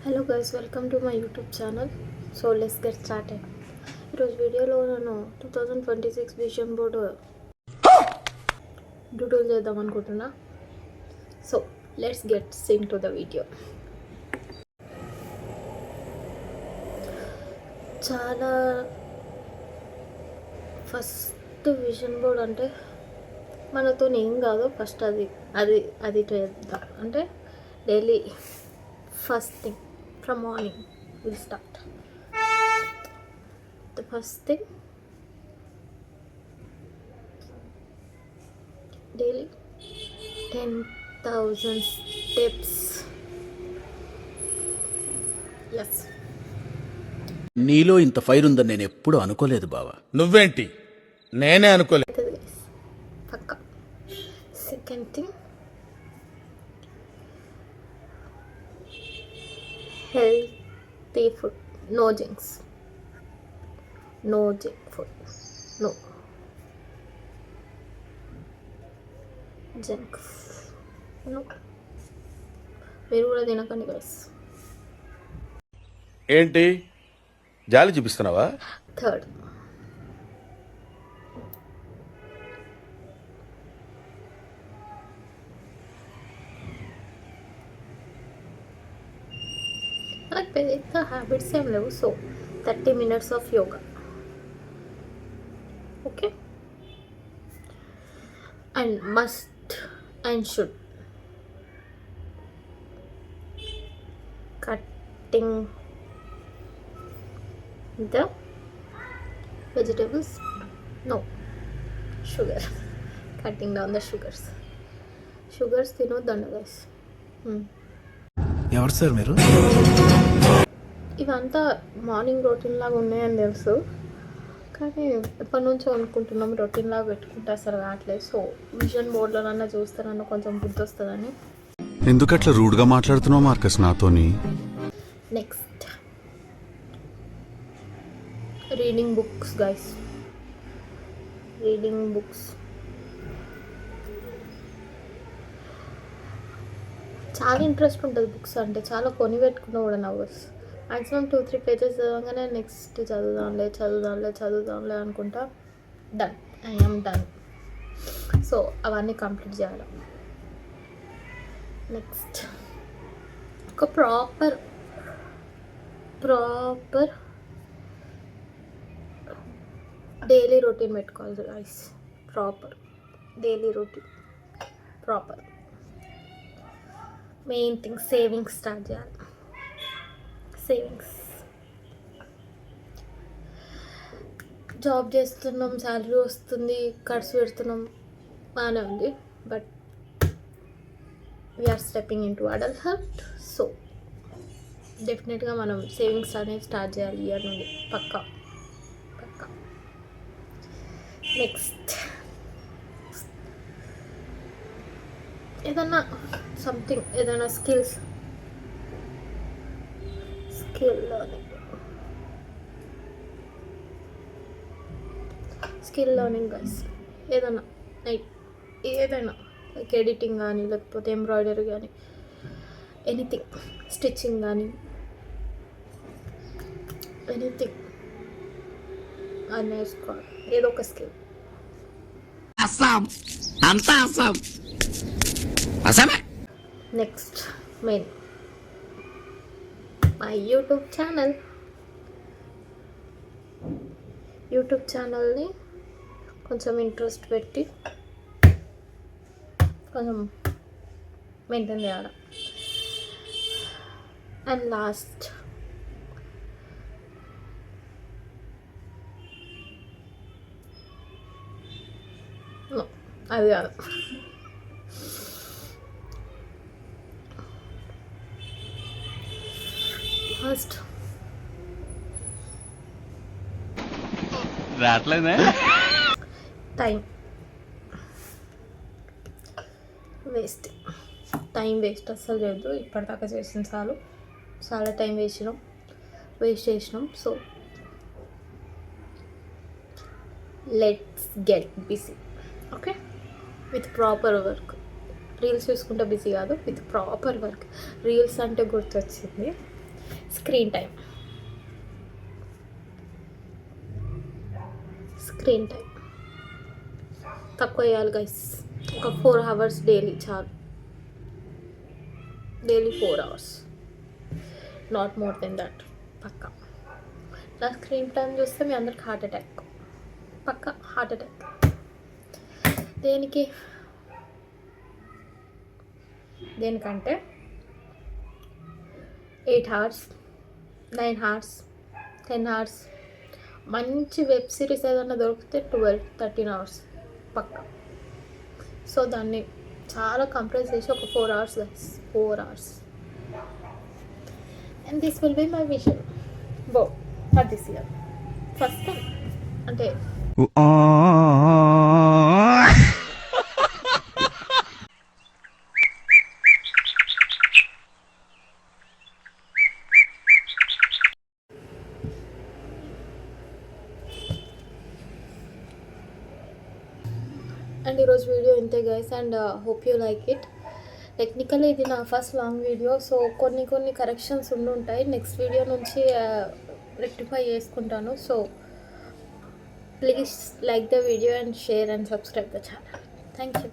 Hello guys, welcome to my YouTube channel. So let's get started. ఈరోజు వీడియోలో నేను 2026 vision board డూడూల్ చేద్దాం అనుకుంటున్నా. So let's get Singh to the video. చాలా first vision board అంటే మనతో ఏం కాదు. ఫస్ట్ అది చేద్దాం అంటే daily first thing from morning we'll start. The first thing, daily 10,000 steps. Yes. నీలో ఇంత ఫైర్ ఉందని నేను ఎప్పుడు అనుకోలేదు బావా. నువ్వేంటి, నేనే అనుకోలేదు. పక్కా. Second thing, healthy food. No junks. No junk food. No junk. No. మీరు కూడా తినకండి గైస్. ఏంటి జాలి చూపిస్తున్నావా? థర్డ్, మనకు పెద్ద హ్యాబిట్స్ ఏం లేవు. So 30 minutes of yoga. Okay. And must and should cutting the vegetables. No sugar. Cutting down the sugars తినొద్దండి గైస్. ఎవరు సార్ మీరు? ఇవంతా మార్నింగ్ రొటీన్ లాగా ఉన్నాయని తెలుసు, కానీ ఎప్పటి నుంచో అనుకుంటున్నాం రొటీన్ లాగా పెట్టుకుంటే అసలు కావట్లేదు. సో విజన్ బోర్డ్లోనన్నా చూస్తానన్నా కొంచెం బుద్ధి వస్తుందని. ఎందుకట్లా రూడ్గా మాట్లాడుతున్నావు మార్కస్ నాతోని? Next, reading books guys. Reading books చాలా ఇంట్రెస్ట్ ఉంటుంది. బుక్స్ అంటే చాలా కొని పెట్టుకున్నా కూడా నవ్వర్స్. మ్యాక్సిమం 2-3 పేజెస్ చదవగానే నెక్స్ట్ చదువుదాంలే అనుకుంటా. Done, I'm done. సో అవన్నీ కంప్లీట్ చేయాలి. నెక్స్ట్, ఒక ప్రాపర్ డైలీ రొటీన్ పెట్టుకోవాలి guys. Proper daily routine. Main thing, savings start చేయాలి. సేవింగ్స్. జాబ్ చేస్తున్నాం, శాలరీ వస్తుంది, ఖర్చు పెడుతున్నాం, బాగానే ఉంది. But we're stepping into adulthood. So డెఫినెట్గా మనం సేవింగ్స్ అనేది స్టార్ట్ చేయాలి ఇయర్ నుండి. పక్కా. నెక్స్ట్, ఏదన్నా సంథింగ్, ఏదైనా స్కిల్ లర్నింగ్ గైస్. ఏదైనా లైక్ ఎడిటింగ్ కానీ, లేకపోతే ఎంబ్రాయిడరీ కానీ, ఎనీథింగ్, స్టిచ్చింగ్ కానీ, ఎనీథింగ్ అది నేర్చుకోవాలి. ఏదో ఒక skill. Next, main my YouTube ఛానల్ని కొంచెం ఇంట్రెస్ట్ పెట్టి కొంచెం మెయింటైన్ చేయాలి. అండ్ లాస్ట్, అది కాదు, ఫస్ట్ రావట్లేదే. టైం వేస్ట్ అస్సలు చేయొద్దు. ఇప్పటిదాకా చేసిన చాలా టైం వేస్ట్ చేసినాం. So let's get busy. Okay, with proper work. Reels చూసుకుంటే బిజీ కాదు, విత్ ప్రాపర్ వర్క్. రీల్స్ అంటే గుర్తొచ్చింది, స్క్రీన్ టైం తక్కువ వేయాలి గైస్. ఒక 4 hours డైలీ చాలు. Daily 4 hours, not more than that. పక్కా నా స్క్రీన్ టైం చూస్తే మీ అందరికి హార్ట్ అటాక్. పక్కా హార్ట్ అటాక్. దేనికంటే 8 hours, 9 hours, 10 hours, మంచి వెబ్ సిరీస్ ఏదైనా దొరికితే 12-13 hours పక్కా. సో దాన్ని చాలా కంప్రెస్ చేసి ఒక 4 hours guys, 4 hours. And this will be my vision for this year. First time అంటే అండ్ ఈరోజు వీడియో ఇంతే guys. And hope you like it. Technically ఇది నా ఫస్ట్ లాంగ్ వీడియో, సో కొన్ని కరెక్షన్స్ ఉండుంటాయి. నెక్స్ట్ వీడియో నుంచి rectify చేసుకుంటాను. So please like the video and share and subscribe the channel. Thank you.